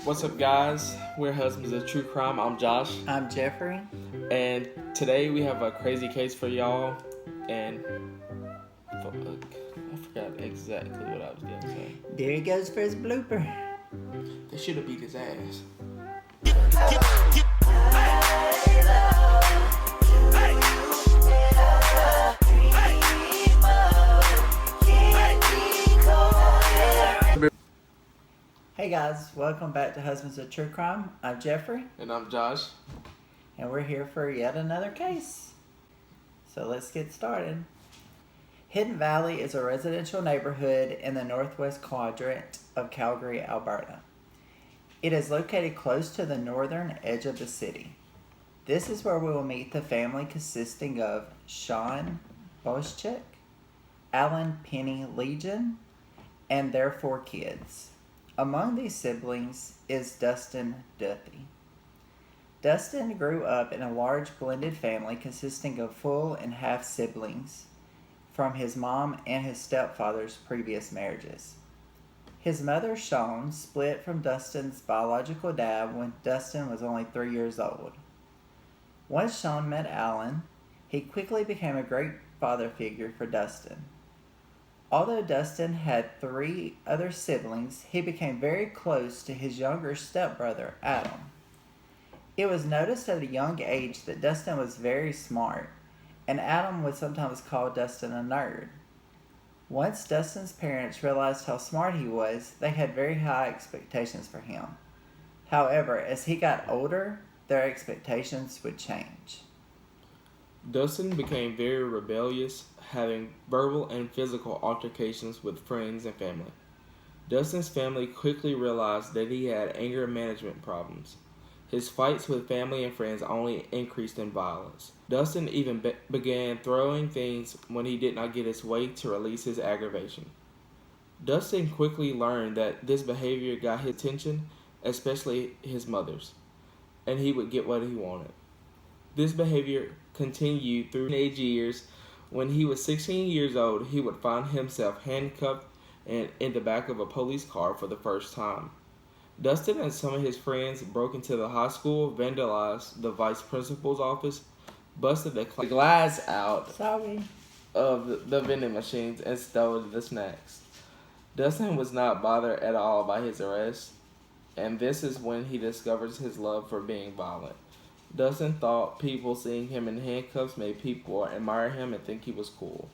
What's up, guys? We're Husbands of True Crime. I'm Josh. I'm Jeffrey. And today we have a crazy case for y'all. And I forgot exactly what I was going to say. There he goes for his blooper. They should have beat his ass. Hey guys, welcome back to Husbands of True Crime. I'm Jeffrey. And I'm Josh. And we're here for yet another case. So let's get started. Hidden Valley is a residential neighborhood in the northwest quadrant of Calgary, Alberta. It is located close to the northern edge of the city. This is where we will meet the family consisting of Sean Boschek, Alan Penny Legion, and their 4 kids. Among these siblings is Dustin Duthie. Dustin grew up in a large blended family consisting of full and half siblings from his mom and his stepfather's previous marriages. His mother, Sean, split from Dustin's biological dad when Dustin was only 3 years old. Once Sean met Alan, he quickly became a great father figure for Dustin. Although Dustin had 3 other siblings, he became very close to his younger stepbrother, Adam. It was noticed at a young age that Dustin was very smart, and Adam would sometimes call Dustin a nerd. Once Dustin's parents realized how smart he was, they had very high expectations for him. However, as he got older, their expectations would change. Dustin became very rebellious, having verbal and physical altercations with friends and family. Dustin's family quickly realized that he had anger management problems. His fights with family and friends only increased in violence. Dustin even began throwing things when he did not get his way to release his aggravation. Dustin quickly learned that this behavior got his attention, especially his mother's, and he would get what he wanted. This behavior continued through teenage years. When he was 16 years old, he would find himself handcuffed and in the back of a police car for the first time. Dustin and some of his friends broke into the high school, vandalized the vice principal's office, busted the glass out of the vending machines, and stole the snacks. Dustin was not bothered at all by his arrest, and this is when he discovers his love for being violent. Dustin thought people seeing him in handcuffs made people admire him and think he was cool.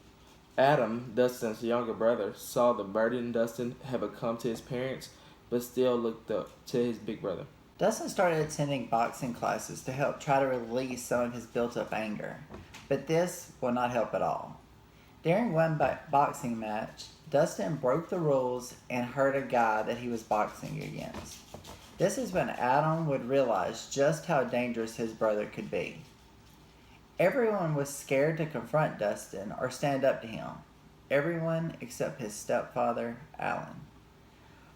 Adam, Dustin's younger brother, saw the burden Dustin had become to his parents, but still looked up to his big brother. Dustin started attending boxing classes to help try to release some of his built-up anger, but this will not help at all. During one boxing match, Dustin broke the rules and hurt a guy that he was boxing against. This is when Adam would realize just how dangerous his brother could be. Everyone was scared to confront Dustin or stand up to him. Everyone except his stepfather, Alan.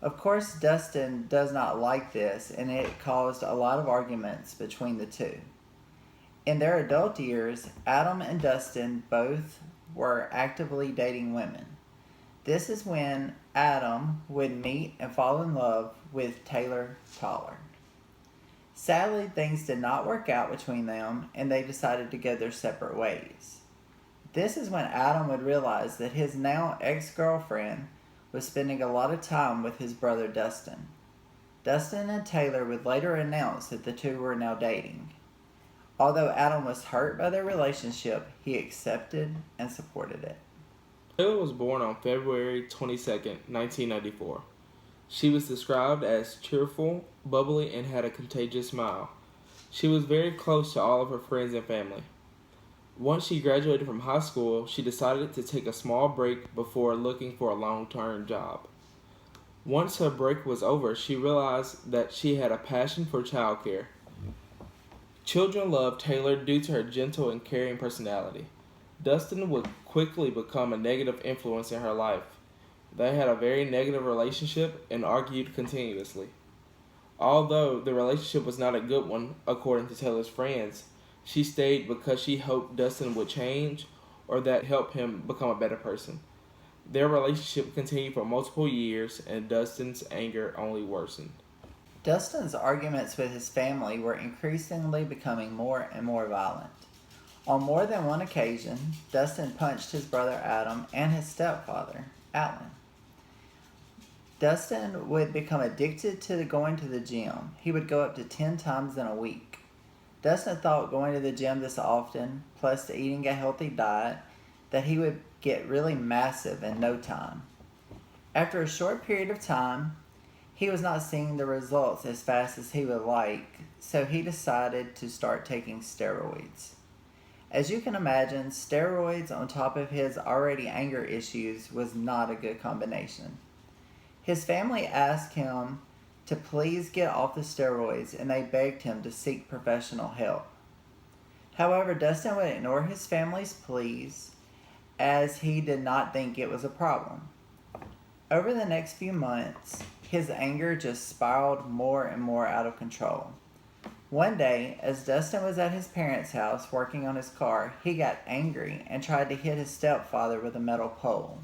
Of course, Dustin does not like this, and it caused a lot of arguments between the two. In their adult years, Adam and Dustin both were actively dating women. This is when Adam would meet and fall in love with Taylor Toller. Sadly, things did not work out between them, and they decided to go their separate ways. This is when Adam would realize that his now ex-girlfriend was spending a lot of time with his brother Dustin. Dustin and Taylor would later announce that the two were now dating. Although Adam was hurt by their relationship, he accepted and supported it. Taylor was born on February 22, 1994. She was described as cheerful, bubbly, and had a contagious smile. She was very close to all of her friends and family. Once she graduated from high school, she decided to take a small break before looking for a long-term job. Once her break was over, she realized that she had a passion for childcare. Children loved Taylor due to her gentle and caring personality. Dustin would quickly become a negative influence in her life. They had a very negative relationship and argued continuously. Although the relationship was not a good one, according to Taylor's friends, she stayed because she hoped Dustin would change or that help him become a better person. Their relationship continued for multiple years, and Dustin's anger only worsened. Dustin's arguments with his family were increasingly becoming more and more violent. On more than one occasion, Dustin punched his brother Adam and his stepfather, Alan. Dustin would become addicted to going to the gym. He would go up to 10 times in a week. Dustin thought going to the gym this often, plus eating a healthy diet, that he would get really massive in no time. After a short period of time, he was not seeing the results as fast as he would like, so he decided to start taking steroids. As you can imagine, steroids on top of his already anger issues was not a good combination. His family asked him to please get off the steroids, and they begged him to seek professional help. However, Dustin would ignore his family's pleas as he did not think it was a problem. Over the next few months, his anger just spiraled more and more out of control. One day, as Dustin was at his parents' house working on his car, he got angry and tried to hit his stepfather with a metal pole.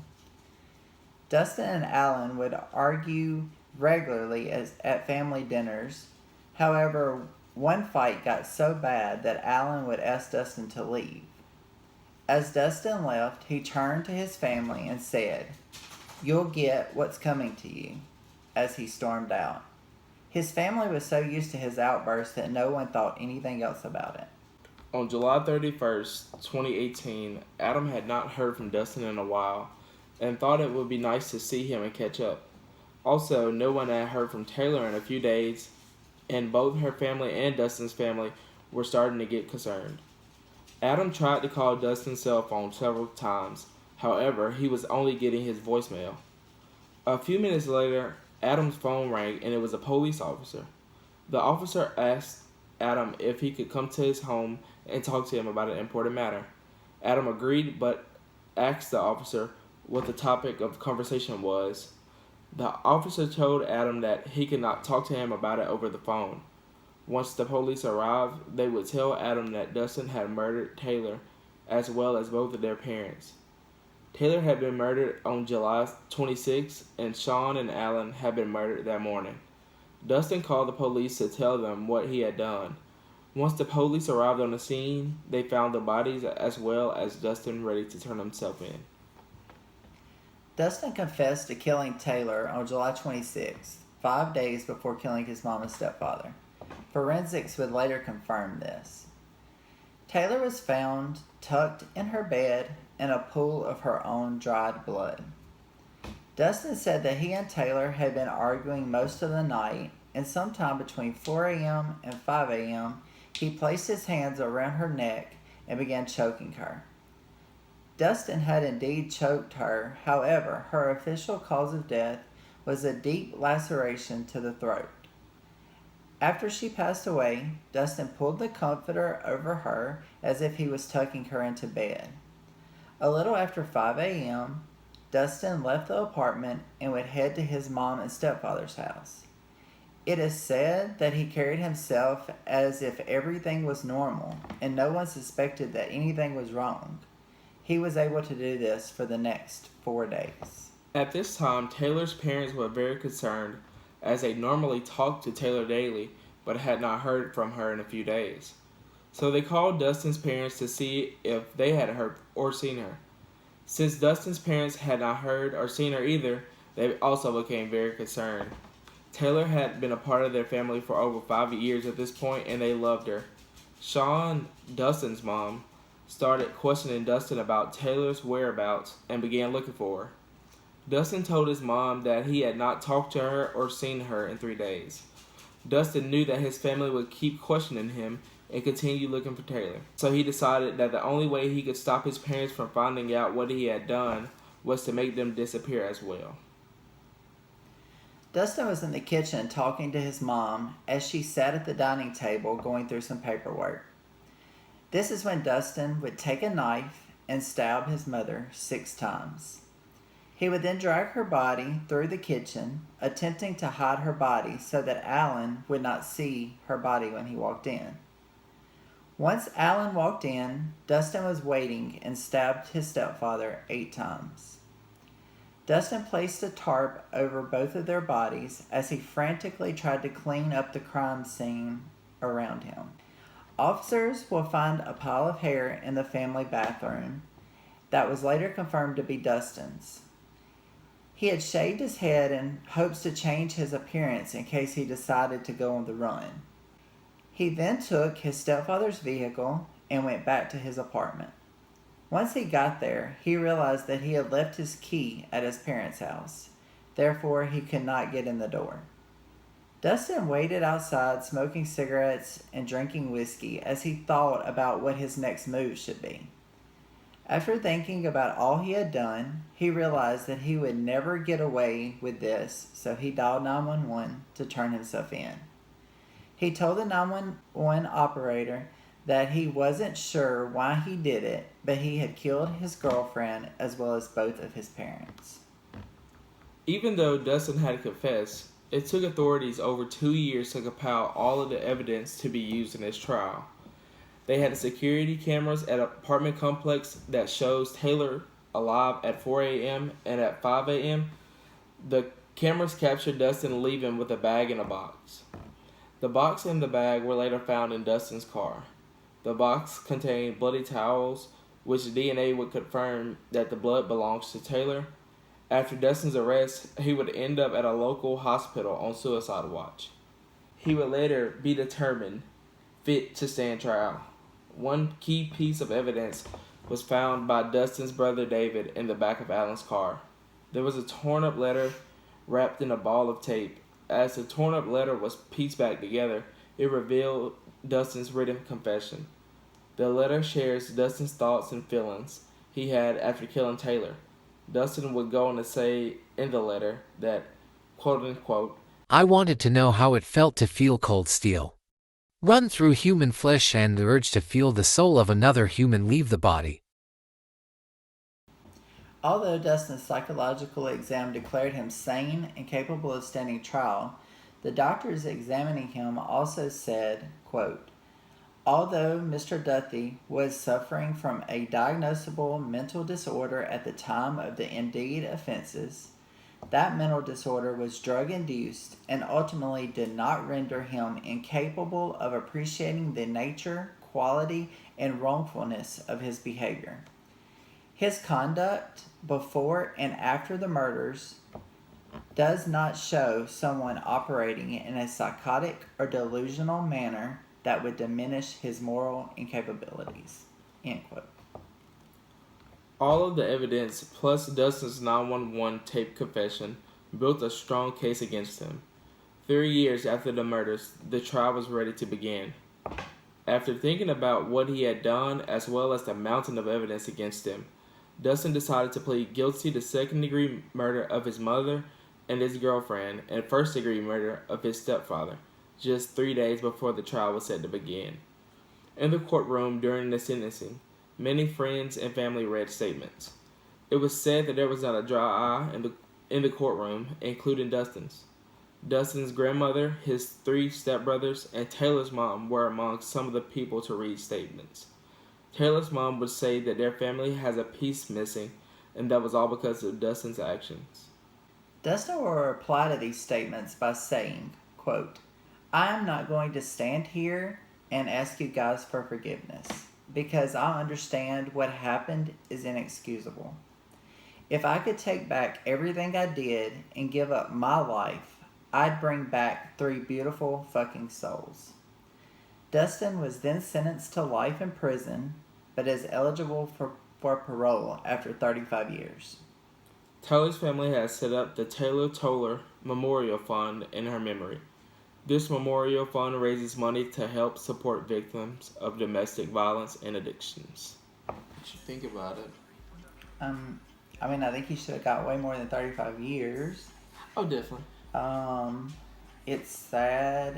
Dustin and Alan would argue regularly at family dinners. However, one fight got so bad that Alan would ask Dustin to leave. As Dustin left, he turned to his family and said, "You'll get what's coming to you," as he stormed out. His family was so used to his outbursts that no one thought anything else about it. On July 31st, 2018, Adam had not heard from Dustin in a while and thought it would be nice to see him and catch up. Also, no one had heard from Taylor in a few days, and both her family and Dustin's family were starting to get concerned. Adam tried to call Dustin's cell phone several times. However, he was only getting his voicemail. A few minutes later, Adam's phone rang and it was a police officer. The officer asked Adam if he could come to his home and talk to him about an important matter. Adam agreed but asked the officer what the topic of conversation was. The officer told Adam that he could not talk to him about it over the phone. Once the police arrived, they would tell Adam that Dustin had murdered Taylor as well as both of their parents. Taylor had been murdered on July 26, and Sean and Alan had been murdered that morning. Dustin called the police to tell them what he had done. Once the police arrived on the scene, they found the bodies as well as Dustin ready to turn himself in. Dustin confessed to killing Taylor on July 26th, 5 days before killing his mom and stepfather. Forensics would later confirm this. Taylor was found tucked in her bed in a pool of her own dried blood. Dustin said that he and Taylor had been arguing most of the night, and sometime between 4 a.m. and 5 a.m., he placed his hands around her neck and began choking her. Dustin had indeed choked her, however, her official cause of death was a deep laceration to the throat. After she passed away, Dustin pulled the comforter over her as if he was tucking her into bed. A little after 5 a.m., Dustin left the apartment and would head to his mom and stepfather's house. It is said that he carried himself as if everything was normal and no one suspected that anything was wrong. He was able to do this for the next 4 days. At this time, Taylor's parents were very concerned as they normally talked to Taylor daily but had not heard from her in a few days. So they called Dustin's parents to see if they had heard or seen her. Since Dustin's parents had not heard or seen her either, they also became very concerned. Taylor had been a part of their family for over 5 years at this point, and they loved her. Sean, Dustin's mom, started questioning Dustin about Taylor's whereabouts and began looking for her. Dustin told his mom that he had not talked to her or seen her in 3 days. Dustin knew that his family would keep questioning him and continue looking for Taylor. So he decided that the only way he could stop his parents from finding out what he had done was to make them disappear as well. Dustin was in the kitchen talking to his mom as she sat at the dining table going through some paperwork. This is when Dustin would take a knife and stab his mother 6 times. He would then drag her body through the kitchen, attempting to hide her body so that Alan would not see her body when he walked in. Once Alan walked in, Dustin was waiting and stabbed his stepfather 8 times. Dustin placed a tarp over both of their bodies as he frantically tried to clean up the crime scene around him. Officers will find a pile of hair in the family bathroom that was later confirmed to be Dustin's. He had shaved his head in hopes to change his appearance in case he decided to go on the run. He then took his stepfather's vehicle and went back to his apartment. Once he got there, he realized that he had left his key at his parents' house. Therefore, he could not get in the door. Dustin waited outside smoking cigarettes and drinking whiskey as he thought about what his next move should be. After thinking about all he had done, he realized that he would never get away with this, so he dialed 911 to turn himself in. He told the 911 operator that he wasn't sure why he did it, but he had killed his girlfriend as well as both of his parents. Even though Dustin had confessed, it took authorities over 2 years to compile all of the evidence to be used in his trial. They had security cameras at an apartment complex that shows Taylor alive at 4 a.m. and at 5 a.m. The cameras captured Dustin leaving with a bag and a box. The box and the bag were later found in Dustin's car. The box contained bloody towels, which DNA would confirm that the blood belongs to Taylor. After Dustin's arrest, he would end up at a local hospital on suicide watch. He would later be determined fit to stand trial. One key piece of evidence was found by Dustin's brother David in the back of Alan's car. There was a torn up letter wrapped in a ball of tape. As the torn up letter was pieced back together, it revealed Dustin's written confession. The letter shares Dustin's thoughts and feelings he had after killing Taylor. Dustin would go on to say in the letter that, quote unquote, I wanted to know how it felt to feel cold steel run through human flesh and the urge to feel the soul of another human leave the body. Although Dustin's psychological exam declared him sane and capable of standing trial, the doctors examining him also said, quote, although Mr. Duthie was suffering from a diagnosable mental disorder at the time of the indeed offenses, that mental disorder was drug-induced and ultimately did not render him incapable of appreciating the nature, quality, and wrongfulness of his behavior. His conduct before and after the murders does not show someone operating in a psychotic or delusional manner that would diminish his moral incapabilities. End quote. All of the evidence, plus Dustin's 911 tape confession, built a strong case against him. 3 years after the murders, the trial was ready to begin. After thinking about what he had done, as well as the mountain of evidence against him, Dustin decided to plead guilty to second-degree murder of his mother and his girlfriend, and first-degree murder of his stepfather, just 3 days before the trial was set to begin. In the courtroom during the sentencing, many friends and family read statements. It was said that there was not a dry eye in the courtroom, including Dustin's. Dustin's grandmother, his 3 stepbrothers, and Taylor's mom were among some of the people to read statements. Taylor's mom would say that their family has a piece missing, and that was all because of Dustin's actions. Dustin will reply to these statements by saying, quote, I am not going to stand here and ask you guys for forgiveness, because I understand what happened is inexcusable. If I could take back everything I did and give up my life, I'd bring back 3 beautiful fucking souls. Dustin was then sentenced to life in prison, but is eligible for parole after 35 years. Taylor's family has set up the Taylor Toller Memorial Fund in her memory. This memorial fund raises money to help support victims of domestic violence and addictions. What you think about it? I think he should have got way more than 35 years. Oh, definitely. It's sad.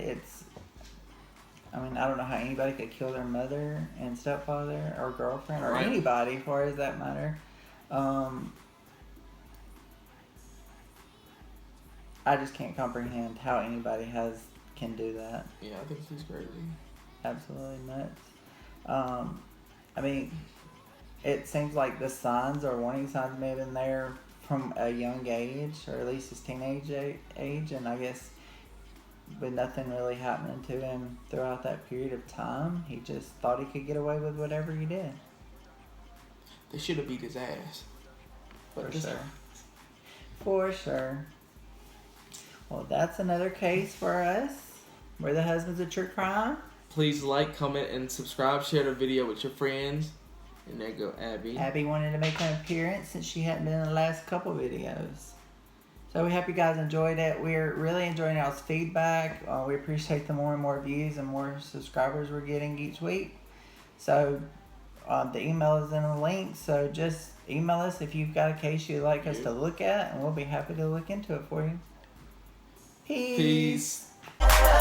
I don't know how anybody could kill their mother and stepfather or girlfriend or anybody, as far as that matter. I just can't comprehend how anybody can do that. Yeah, I think he's crazy. Absolutely nuts. It seems like the signs or warning signs may have been there from a young age, or at least his teenage age, and I guess with nothing really happening to him throughout that period of time, he just thought he could get away with whatever he did. They should have beat his ass. For sure. For sure. Well, that's another case for us. We're the Husbands of True Crime. Please like, comment, and subscribe. Share the video with your friends. And there go Abby. Abby wanted to make an appearance since she hadn't been in the last couple videos. So we hope you guys enjoyed it. We're really enjoying y'all's feedback. We appreciate the more and more views and more subscribers we're getting each week. So the email is in the link. So just email us if you've got a case you'd like us to look at, and we'll be happy to look into it for you. Peace. Peace.